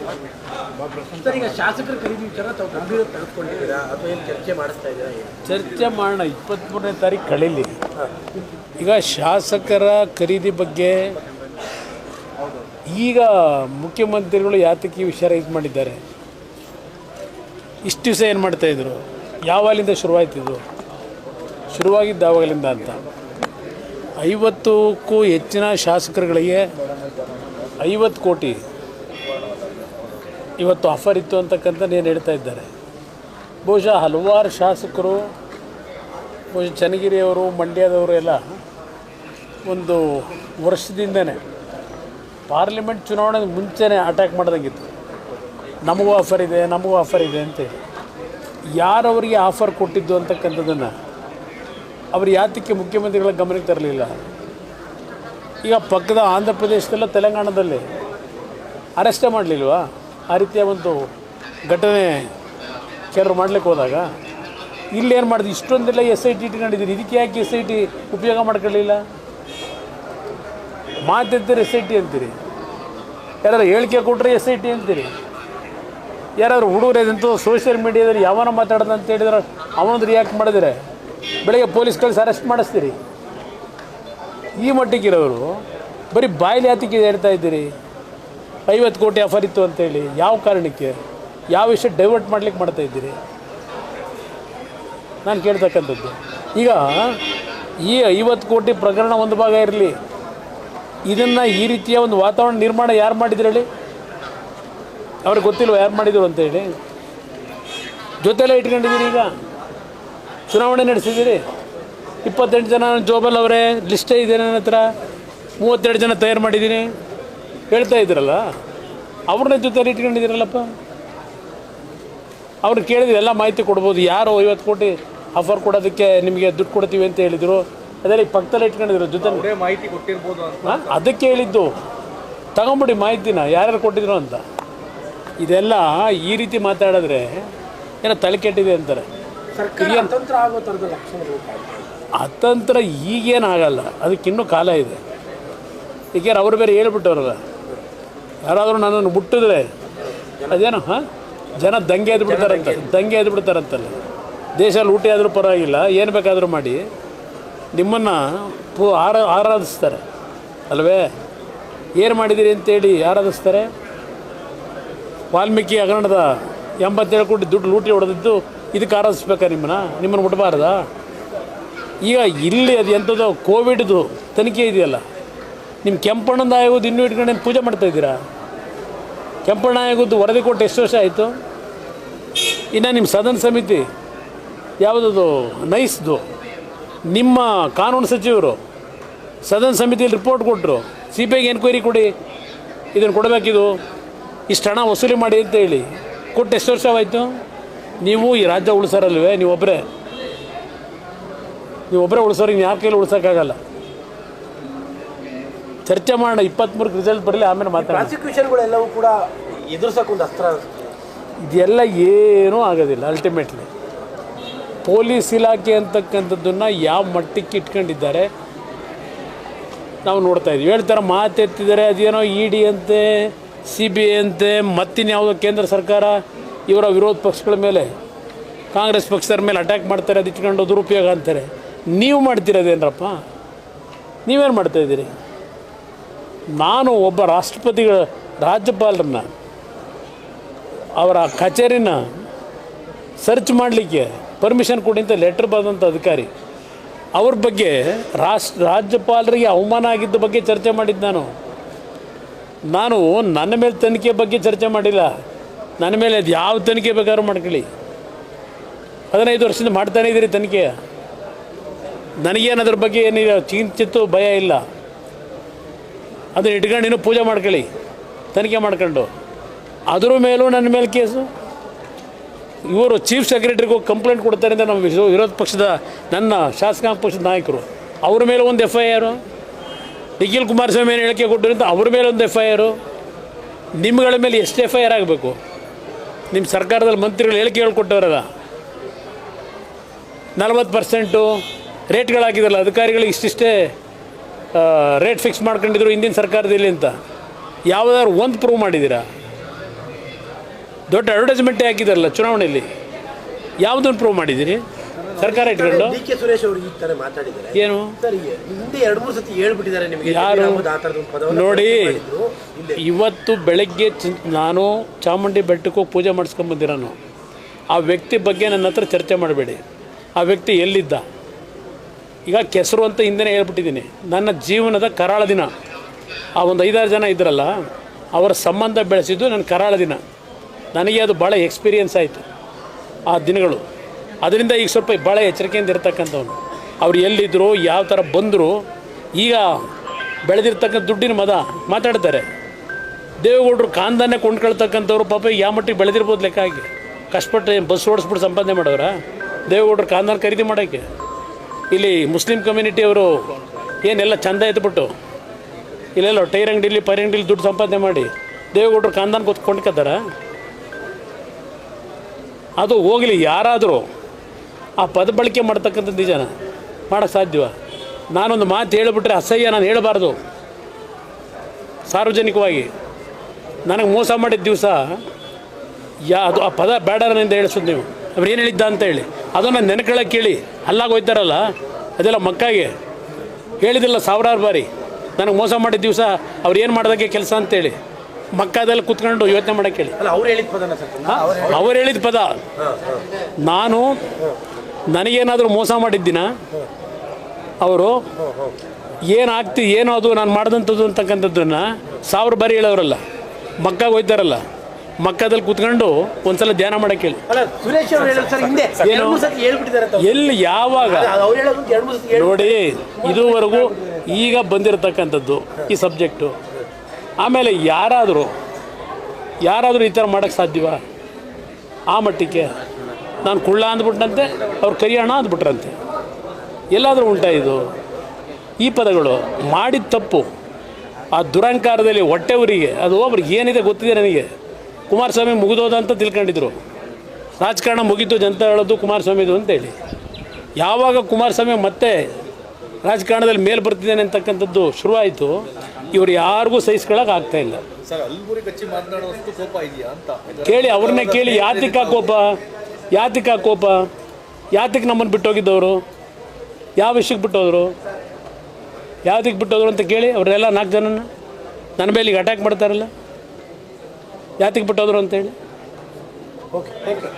Sir, ಈಗ ಶಾಸಕರ ಖರೀದಿ ವಿಚಾರ ತಾವು ಗಂಭೀರ ತೆಗೆದುಕೊಂಡಿದ್ದೀರಾ ಅಥವಾ ಏನು ಚರ್ಚೆ ಮಾಡಿಸ್ತಾ ಇದ್ದೀರಾ? ಚರ್ಚೆ ಮಾಡೋಣ. 23ನೇ ತಾರೀಕು ಕಳೀಲಿ. ಈಗ ಶಾಸಕರ ಖರೀದಿ ಬಗ್ಗೆ ಈಗ ಮುಖ್ಯಮಂತ್ರಿಗಳು ಯಾತಕ್ಕೆ ಈ ವಿಷಯ ರೈಸ್ ಮಾಡಿದ್ದಾರೆ? ಇಷ್ಟು ದಿವಸ ಏನು ಮಾಡ್ತಾಯಿದ್ರು? ಯಾವಾಗಲಿಂದ ಶುರುವಾಯ್ತಿದ್ದು? ಶುರುವಾಗಿದ್ದು ಯಾವಾಗಲಿಂದ ಅಂತ 50ಕ್ಕೂ ಹೆಚ್ಚಿನ ಶಾಸಕರುಗಳಿಗೆ 50 ಕೋಟಿ ಇವತ್ತು ಆಫರ್ ಇತ್ತು ಅಂತಕ್ಕಂಥ ಏನು ಹೇಳ್ತಾ ಇದ್ದಾರೆ. ಬಹುಶಃ ಹಲವಾರು ಶಾಸಕರು, ಬಹುಶಃ ಚನ್ನಗಿರಿಯವರು, ಮಂಡ್ಯದವರು ಎಲ್ಲ ಒಂದು ವರ್ಷದಿಂದನೇ ಪಾರ್ಲಿಮೆಂಟ್ ಚುನಾವಣೆ ಮುಂಚೆನೇ ಅಟ್ಯಾಕ್ ಮಾಡ್ದಂಗಿತ್ತು. ನಮಗೂ ಆಫರ್ ಇದೆ, ನಮಗೂ ಆಫರ್ ಇದೆ ಅಂತೇಳಿ. ಯಾರವರಿಗೆ ಆಫರ್ ಕೊಟ್ಟಿದ್ದು ಅಂತಕ್ಕಂಥದ್ದನ್ನು ಅವರು ಯಾತಕ್ಕೆ ಮುಖ್ಯಮಂತ್ರಿಗಳ ಗಮನಕ್ಕೆ ತರಲಿಲ್ಲ? ಈಗ ಪಕ್ಕದ ಆಂಧ್ರ ಪ್ರದೇಶದಲ್ಲ, ತೆಲಂಗಾಣದಲ್ಲಿ ಅರೆಸ್ಟೇ ಮಾಡಲಿಲ್ವಾ? ಆ ರೀತಿಯ ಒಂದು ಘಟನೆ ಕೆಲವರು ಮಾಡಲಿಕ್ಕೆ ಹೋದಾಗ ಇಲ್ಲೇನು ಮಾಡಿದ್ವಿ? ಇಷ್ಟೊಂದೆಲ್ಲ SIT ಇಟ್ಕೊಂಡಿದ್ದೀರಿ, ಇದಕ್ಕೆ ಯಾಕೆ SIT ಉಪಯೋಗ ಮಾಡ್ಕೊಳ್ಳಿಲ್ಲ? ಮಾತೆತ್ತೀರಿ SIT ಅಂತೀರಿ, ಯಾರಾದ್ರು ಹೇಳಿಕೆ ಕೊಟ್ಟರೆ SIT ಅಂತೀರಿ. ಯಾರಾದ್ರು ಹುಡುಗರು ಇದಂತೂ ಸೋಷಿಯಲ್ ಮೀಡಿಯಾದಲ್ಲಿ ಯಾವನ ಮಾತಾಡೋದು ಅಂತ ಹೇಳಿದ್ರೆ ಅವನೊಂದು ರಿಯಾಕ್ಟ್ ಮಾಡಿದ್ರೆ ಬೆಳಗ್ಗೆ ಪೊಲೀಸ್ ಕಳಿಸಿ ಅರೆಸ್ಟ್ ಮಾಡಿಸ್ತೀರಿ. ಈ ಮಟ್ಟಿಗಿರೋರು ಬರೀ ಬಾಯಿಲಿ ಯಾತಕ್ಕೆ ಹೇಳ್ತಾ ಇದ್ದೀರಿ 50 ಕೋಟಿ ಆಫರ್ ಇತ್ತು ಅಂತೇಳಿ? ಯಾವ ಕಾರಣಕ್ಕೆ, ಯಾವ ವಿಷಯ ಡೈವರ್ಟ್ ಮಾಡ್ಲಿಕ್ಕೆ ಮಾಡ್ತಾಯಿದ್ದೀರಿ? ನಾನು ಕೇಳ್ತಕ್ಕಂಥದ್ದು ಈಗ ಈ 50 ಕೋಟಿ ಪ್ರಕರಣ ಒಂದು ಭಾಗ ಇರಲಿ, ಇದನ್ನು ಈ ರೀತಿಯ ಒಂದು ವಾತಾವರಣ ನಿರ್ಮಾಣ ಯಾರು ಮಾಡಿದ್ರು ಹೇಳಿ? ಅವ್ರಿಗೆ ಗೊತ್ತಿಲ್ವ ಯಾರು ಮಾಡಿದರು ಅಂತೇಳಿ? ಜೊತೆಲ್ಲ ಇಟ್ಕೊಂಡಿದ್ದೀರಿ. ಈಗ ಚುನಾವಣೆ ನಡೆಸಿದ್ದೀರಿ, 28 ಜನ ಜೋಬಲ್ ಅವರೇ, ಲಿಸ್ಟೇ ಇದೆ ನನ್ನ ಹತ್ರ, 32 ಜನ ತಯಾರು ಮಾಡಿದ್ದೀನಿ ಹೇಳ್ತಾ ಇದ್ದೀರಲ್ಲ, ಅವ್ರನ್ನ ಜೊತೆಲಿ ಇಟ್ಕೊಂಡಿದ್ದೀರಲ್ಲಪ್ಪ. ಅವ್ರನ್ನ ಕೇಳಿದ್ವಿ, ಎಲ್ಲ ಮಾಹಿತಿ ಕೊಡ್ಬೋದು. ಯಾರು 50 ಕೋಟಿ ಆಫರ್ ಕೊಡೋದಕ್ಕೆ ನಿಮಗೆ ದುಡ್ಡು ಕೊಡ್ತೀವಿ ಅಂತ ಹೇಳಿದರು, ಅದೆಲ್ಲ ಈ ಪಕ್ಕದಲ್ಲೇ ಇಟ್ಕೊಂಡಿದ್ರು, ಜೊತೆ ಮಾಹಿತಿ ಕೊಟ್ಟಿರ್ಬೋದು ಅಂತ ಅದಕ್ಕೆ ಹೇಳಿದ್ದು. ತಗೊಂಬಿಡಿ ಮಾಹಿತಿನ, ಯಾರ್ಯಾರು ಕೊಟ್ಟಿದ್ರು ಅಂತ. ಇದೆಲ್ಲ ಈ ರೀತಿ ಮಾತಾಡಿದ್ರೆ ಏನೋ ತಲೆ ಕೆಟ್ಟಿದೆ ಅಂತಾರೆ. ಅತಂತ್ರ ಈಗೇನಾಗಲ್ಲ, ಅದಕ್ಕಿನ್ನೂ ಕಾಲ ಇದೆ. ಏಕೆಂದ್ರೆ ಅವರು ಬೇರೆ ಹೇಳ್ಬಿಟ್ಟವ್ರಲ್ಲ, ಯಾರಾದರೂ ನನ್ನನ್ನು ಮುಟ್ಟಿದ್ರೆ ಅದೇನೋ ಜನ ದಂಗೆ ಎದ್ದು ಬಿಡ್ತಾರಂತಲ್ಲ. ದೇಶದಲ್ಲಿ ಊಟ ಆದರೂ ಪರವಾಗಿಲ್ಲ, ಏನು ಬೇಕಾದರೂ ಮಾಡಿ ನಿಮ್ಮನ್ನು ಆರಾಧಿಸ್ತಾರೆ ಅಲ್ವೇ? ಏನು ಮಾಡಿದ್ದೀರಿ ಅಂತೇಳಿ ಆರಾಧಿಸ್ತಾರೆ. ವಾಲ್ಮೀಕಿ ಹಗರಣದ 87 ಕೋಟಿ ದುಡ್ಡು ಲೂಟಿ ಹೊಡೆದಿದ್ದು ಇದಕ್ಕೆ ಆರಾಧಿಸ್ಬೇಕಾ? ನಿಮ್ಮನ್ನು ಮುಟ್ಬಾರ್ದಾ? ಈಗ ಇಲ್ಲಿ ಅದು ಎಂಥದ್ದು ಕೋವಿಡ್ದು ತನಿಖೆ ಇದೆಯಲ್ಲ, ನಿಮ್ಮ ಕೆಂಪಣ್ಣನ ಆಯೋಗದ್ದು ಇನ್ನೂ ಇಟ್ಕೊಂಡು ಪೂಜೆ ಮಾಡ್ತಾಯಿದ್ದೀರಾ? ಕೆಂಪಣ್ಣ ಆಯೋಗದ್ದು ವರದಿ ಕೊಟ್ಟು ಎಷ್ಟು ವರ್ಷ ಆಯಿತು? ಇನ್ನು ನಿಮ್ಮ ಸದನ ಸಮಿತಿ ಯಾವುದದು ನೈಸ್ದು, ನಿಮ್ಮ ಕಾನೂನು ಸಚಿವರು ಸದನ ಸಮಿತಿಯಲ್ಲಿ ರಿಪೋರ್ಟ್ ಕೊಟ್ಟರು, CBIಗೆ ಎನ್ಕ್ವೈರಿ ಕೊಡಿ, ಇದನ್ನು ಕೊಡಬೇಕಿದು, ಇಷ್ಟು ಹಣ ವಸೂಲಿ ಮಾಡಿ ಅಂತ ಹೇಳಿ ಕೊಟ್ಟು ಎಷ್ಟು ವರ್ಷವಾಯಿತು? ನೀವು ಈ ರಾಜ್ಯ ಉಳಿಸೋರಲ್ವೇ? ನೀವೊಬ್ಬರೇ ಉಳಿಸೋರಿಗೆ ಯಾರ ಕೈಲಿ ಉಳಿಸೋಕ್ಕಾಗಲ್ಲ. ಚರ್ಚೆ ಮಾಡೋಣ, 23ಕ್ಕೆ ರಿಸಲ್ಟ್ ಬರಲಿ, ಆಮೇಲೆ ಮಾತಾಡೋಣ. ಪ್ರಾಸಿಕ್ಯೂಷನ್ಗಳೆಲ್ಲವೂ ಕೂಡ ಎದುರಿಸೋಕ್ಕೊಂದು ಅಸ್ತ್ರ. ಇದೆಲ್ಲ ಏನೂ ಆಗೋದಿಲ್ಲ. ಅಲ್ಟಿಮೇಟ್ಲಿ ಪೊಲೀಸ್ ಇಲಾಖೆ ಅಂತಕ್ಕಂಥದ್ದನ್ನು ಯಾವ ಮಟ್ಟಕ್ಕೆ ಇಟ್ಕೊಂಡಿದ್ದಾರೆ ನಾವು ನೋಡ್ತಾ ಇದ್ದೀವಿ. ಹೇಳ್ತಾರೆ ಮಾತೆತ್ತಿದ್ದಾರೆ, ಅದೇನೋ ED ಅಂತೆ, CBI ಅಂತೆ, ಮತ್ತಿನ್ಯಾವುದೋ ಕೇಂದ್ರ ಸರ್ಕಾರ ಇವರ ವಿರೋಧ ಪಕ್ಷಗಳ ಮೇಲೆ, ಕಾಂಗ್ರೆಸ್ ಪಕ್ಷದ ಮೇಲೆ ಅಟ್ಯಾಕ್ ಮಾಡ್ತಾರೆ, ಅದು ಇಟ್ಕೊಂಡು ದುರುಪಯೋಗ ಅಂತಾರೆ. ನೀವು ಮಾಡ್ತಿರೋದೇನಪ್ಪ? ನೀವೇನು ಮಾಡ್ತಾಯಿದ್ದೀರಿ? ನಾನು ಒಬ್ಬ ರಾಜ್ಯಪಾಲರನ್ನ ಅವರ ಕಚೇರಿನ ಸರ್ಚ್ ಮಾಡಲಿಕ್ಕೆ ಪರ್ಮಿಷನ್ ಕೊಡಿ ಅಂತ ಲೆಟ್ರ್ ಬರೆದಂಥ ಅಧಿಕಾರಿ, ಅವ್ರ ಬಗ್ಗೆ ರಾಜ್ಯಪಾಲರಿಗೆ ಅವಮಾನ ಆಗಿದ್ದ ಬಗ್ಗೆ ಚರ್ಚೆ ಮಾಡಿದ್ದು ನಾನು ನನ್ನ ಮೇಲೆ ತನಿಖೆ ಬಗ್ಗೆ ಚರ್ಚೆ ಮಾಡಿಲ್ಲ. ನನ್ನ ಮೇಲೆ ಅದು ಯಾವ ತನಿಖೆ ಬೇಕಾದ್ರೂ ಮಾಡ್ಕೊಳ್ಳಿ. 15 ವರ್ಷದಿಂದ ಮಾಡ್ತಾನೇ ಇದ್ದೀರಿ ತನಿಖೆ. ನನಗೇನು ಅದ್ರ ಬಗ್ಗೆ ಏನಿಲ್ಲ, ಚಿಂತಿತ್ತು ಭಯ ಇಲ್ಲ. ಅದನ್ನು ಇಟ್ಕೊಂಡು ಇನ್ನೂ ಪೂಜೆ ಮಾಡ್ಕೊಳ್ಳಿ, ತನಿಖೆ ಮಾಡ್ಕೊಂಡು. ಅದ್ರ ಮೇಲೂ ನನ್ನ ಮೇಲೆ ಕೇಸು. ಇವರು ಚೀಫ್ ಸೆಕ್ರೆಟರಿಗೆ ಹೋಗಿ ಕಂಪ್ಲೇಂಟ್ ಕೊಡ್ತಾರೆ ಅಂತ ನಮ್ಮ ವಿರೋಧ ಪಕ್ಷದ ನನ್ನ ಶಾಸಕಾಂಗ ಪಕ್ಷದ ನಾಯಕರು, ಅವ್ರ ಮೇಲೆ ಒಂದು FIR. ನಿಖಿಲ್ ಕುಮಾರಸ್ವಾಮಿ ಏನು ಹೇಳಿಕೆ ಕೊಟ್ಟರು ಅಂತ ಅವ್ರ ಮೇಲೆ ಒಂದು FIR. ನಿಮ್ಮಗಳ ಮೇಲೆ ಎಷ್ಟು FIR ಆಗಬೇಕು? ನಿಮ್ಮ ಸರ್ಕಾರದಲ್ಲಿ ಮಂತ್ರಿಗಳು ಹೇಳಿಕೆ ಹೇಳ್ಕೊಟ್ಟವರಲ್ಲ, 40% ರೇಟ್ಗಳಾಗಿದ್ದಲ್ಲ, ಅಧಿಕಾರಿಗಳಿಗೆ ಇಷ್ಟಿಷ್ಟೇ ರೇಟ್ ಫಿಕ್ಸ್ ಮಾಡ್ಕೊಂಡಿದ್ರು ಹಿಂದಿನ ಸರ್ಕಾರದಲ್ಲಿ ಅಂತ ಯಾವುದಾದ್ರು ಒಂದು ಪ್ರೂವ್ ಮಾಡಿದ್ದೀರಾ? ದೊಡ್ಡ ಅಡ್ವರ್ಟೈಸ್ಮೆಂಟೇ ಹಾಕಿದಾರಲ್ಲ ಚುನಾವಣೆಯಲ್ಲಿ. ಯಾವುದನ್ನು ಪ್ರೂವ್ ಮಾಡಿದ್ದೀರಿ ಸರ್ಕಾರ ಇಟ್ಕೊಂಡು? ಡಿ ಕೆ ಸುರೇಶ್ ಅವರು ಈ ತರ ಮಾತಾಡಿದ್ದಾರೆ. ಏನು ಸರ್ ಹಿಂದೆ 2-3 ಸತಿ ಹೇಳ್ಬಿಟ್ಟಿದ್ದಾರೆ ನಿಮಗೆ. ಯಾರು ಆ ಥರದ ಒಂದು ಪದವನ್ನು ನೋಡಿ, ಇಲ್ಲೇ ಇವತ್ತು ಬೆಳಗ್ಗೆ ನಾನು ಚಾಮುಂಡಿ ಬೆಟ್ಟಕ್ಕೆ ಹೋಗಿ ಪೂಜೆ ಮಾಡಿಸ್ಕೊಂಬಂದಿರೋನು. ಆ ವ್ಯಕ್ತಿ ಬಗ್ಗೆ ನನ್ನ ಹತ್ರ ಚರ್ಚೆ ಮಾಡಬೇಡಿ. ಆ ವ್ಯಕ್ತಿ ಎಲ್ಲಿದ್ದ, ಈಗ ಕೆಸರು ಅಂತ ಹಿಂದೆ ಹೇಳ್ಬಿಟ್ಟಿದ್ದೀನಿ. ನನ್ನ ಜೀವನದ ಕರಾಳ ದಿನ. ಆ ಒಂದು 5-6 ಜನ ಇದ್ರಲ್ಲ, ಅವರ ಸಂಬಂಧ ಬೆಳೆಸಿದ್ದು ನನ್ನ ಕರಾಳ ದಿನ. ನನಗೆ ಅದು ಭಾಳ ಎಕ್ಸ್ಪೀರಿಯನ್ಸ್ ಆಯಿತು ಆ ದಿನಗಳು. ಅದರಿಂದ ಈಗ ಸ್ವಲ್ಪ ಭಾಳ ಎಚ್ಚರಿಕೆಯಿಂದ ಇರ್ತಕ್ಕಂಥವ್ನು. ಅವ್ರು ಎಲ್ಲಿದ್ದರು, ಯಾವ ಥರ ಬಂದರು, ಈಗ ಬೆಳೆದಿರ್ತಕ್ಕಂಥ ದುಡ್ಡಿನ ಮದ ಮಾತಾಡ್ತಾರೆ. ದೇವೇಗೌಡರು ಕಾಂದಾನೆ ಕೊಂಡ್ಕೊಳ್ತಕ್ಕಂಥವ್ರು ಪಾಪ ಯಾವ ಮಟ್ಟಿಗೆ ಬೆಳೆದಿರ್ಬೋದು ಲೆಕ್ಕ ಹಾಕಿ. ಕಷ್ಟಪಟ್ಟು ಬಸ್ ಓಡಿಸ್ಬಿಟ್ಟು ಸಂಪಾದನೆ ಮಾಡೋರ ದೇವೇಗೌಡರು ಕಾಂದಾನ ಖರೀದಿ ಮಾಡೋಕ್ಕೆ. ಇಲ್ಲಿ ಮುಸ್ಲಿಂ ಕಮ್ಯುನಿಟಿಯವರು ಏನೆಲ್ಲ ಚಂದ ಎತ್ಬಿಟ್ಟು ಇಲ್ಲೆಲ್ಲ ಟೈರ್ ಅಂಗಡಿಲಿ ಪೈರ್ ಅಂಗಡಿಲಿ ದುಡ್ಡು ಸಂಪಾದನೆ ಮಾಡಿ ದೇವೇಗೌಡರು ಕಾಂದಾನ ಕೊಂಡ್ಕೊತಾರ. ಅದು ಹೋಗಲಿ, ಯಾರಾದರೂ ಆ ಪದ ಬಳಕೆ ಮಾಡ್ತಕ್ಕಂಥದ್ದು ನಿಜನ ಮಾಡೋಕ್ಕೆ ಸಾಧ್ಯವ? ನಾನೊಂದು ಮಾತು ಹೇಳಿಬಿಟ್ರೆ ಅಸಹ್ಯ, ನಾನು ಹೇಳಬಾರ್ದು ಸಾರ್ವಜನಿಕವಾಗಿ. ನನಗೆ ಮೋಸ ಮಾಡಿದ ದಿವಸ ಅದು ಆ ಪದ ಬೇಡರನಿಂದ ಹೇಳಿಸೋದು ನೀವು. ಅವ್ರು ಏನು ಹೇಳಿದ್ದ ಅಂತ ಹೇಳಿ ಅದನ್ನು ನೆನಕೊಳ್ಳೋಕೆ ಕೇಳಿ. ಅಲ್ಲಾಗ ಹೋಯ್ತಾರಲ್ಲ ಅದೆಲ್ಲ ಮಕ್ಕಾಗೆ ಹೇಳಿದಿಲ್ಲ ಸಾವಿರಾರು ಬಾರಿ. ನನಗೆ ಮೋಸ ಮಾಡಿದ ದಿವಸ ಅವ್ರು ಏನು ಮಾಡೋದಕ್ಕೆ ಕೆಲಸ ಅಂತೇಳಿ ಮಕ್ಕದೆಲ್ಲ ಕೂತ್ಕೊಂಡು ಯೋಚನೆ ಮಾಡೋಕ್ಕೆ ಹೇಳಿ. ಅಲ್ಲ, ಅವ್ರು ಹೇಳಿದ ಪದನ ಸರ್, ಅವ್ರು ಹೇಳಿದ ಪದ. ನಾನು ನನಗೇನಾದರೂ ಮೋಸ ಮಾಡಿದ್ದಿನ ಅವರು ಏನು ಅದು ನಾನು ಮಾಡಿದಂಥದ್ದು ಅಂತಕ್ಕಂಥದ್ದನ್ನು 1000 ಬಾರಿ ಹೇಳೋರಲ್ಲ. ಮಕ್ಕಾಗೆ ಹೋಯ್ತಾರಲ್ಲ, ಮಕ್ಕದಲ್ಲಿ ಕೂತ್ಕೊಂಡು ಒಂದ್ಸಲ ಧ್ಯಾನ ಮಾಡೋಕ್ಕೆ ಹೇಳಿ. ಅಲ್ಲ, ಸುರೇಶ್ ಅವರು ಹೇಳಿದ್ರು ಸರ್ ಹಿಂದೆ 2-3 ಸತಿ ಹೇಳ್ಬಿಟ್ಟಿದ್ದಾರೆ ಅಂತ. ಎಲ್ಲಿ ಯಾವಾಗ ಅವ್ರು ಹೇಳೋದು 2-3 ಸತಿ ನೋಡಿ, ಇದುವರೆಗೂ ಈಗ ಬಂದಿರತಕ್ಕಂಥದ್ದು ಈ ಸಬ್ಜೆಕ್ಟು. ಆಮೇಲೆ ಯಾರಾದರೂ ಈ ಥರ ಮಾಡೋಕ್ಕೆ ಸಾಧ್ಯವ? ಆ ಮಟ್ಟಕ್ಕೆ ನಾನು ಕುಳ್ಳ ಅಂದ್ಬಿಟ್ಟಂತೆ, ಅವ್ರು ಕರಿಯೋಣ ಅಂದ್ಬಿಟ್ರಂತೆ. ಎಲ್ಲಾದರೂ ಉಂಟಾ ಇದು? ಈ ಪದಗಳು ಮಾಡಿದ ತಪ್ಪು. ಆ ದುರಂಕಾರದಲ್ಲಿ ಹೊಟ್ಟೆವರಿಗೆ ಅದು ಒಬ್ರಿಗೆ ಏನಿದೆ ಗೊತ್ತಿದೆ ನನಗೆ. ಕುಮಾರಸ್ವಾಮಿ ಮುಗಿದೋದ ಅಂತ ತಿಳ್ಕೊಂಡಿದ್ರು. ರಾಜಕಾರಣ ಮುಗಿದು ಜನತಾ ಹೇಳೋದು ಕುಮಾರಸ್ವಾಮಿದು ಅಂತೇಳಿ. ಯಾವಾಗ ಕುಮಾರಸ್ವಾಮಿ ಮತ್ತೆ ರಾಜಕಾರಣದಲ್ಲಿ ಮೇಲೆ ಬರ್ತಿದ್ದೇನೆ ಅಂತಕ್ಕಂಥದ್ದು ಶುರುವಾಯಿತು, ಇವರು ಯಾರಿಗೂ ಸಹಿಸ್ಕೊಳ್ಳೋಕೆ ಆಗ್ತಾಯಿಲ್ಲ. ಕೇಳಿ, ಅವ್ರನ್ನೇ ಕೇಳಿ. ಯಾತಿಕ ಕೋಪ? ಯಾತಕ್ಕೆ ನಮ್ಮನ್ನು ಬಿಟ್ಟೋಗಿದ್ದವರು? ಯಾವ ವಿಷಯಕ್ಕೆ ಬಿಟ್ಟೋದ್ರು? ಯಾವುದಕ್ಕೆ ಬಿಟ್ಟೋದ್ರು ಅಂತ ಕೇಳಿ. ಅವರೆಲ್ಲ 4 ಜನನ ನನ್ನ ಮೇಲೆ ಈಗ ಅಟ್ಯಾಕ್ ಮಾಡ್ತಾರಲ್ಲ, ಯಾತಕ್ಕೆ ಬಿಟ್ಟೋದ್ರು ಅಂತೇಳಿ. Okay, thank you.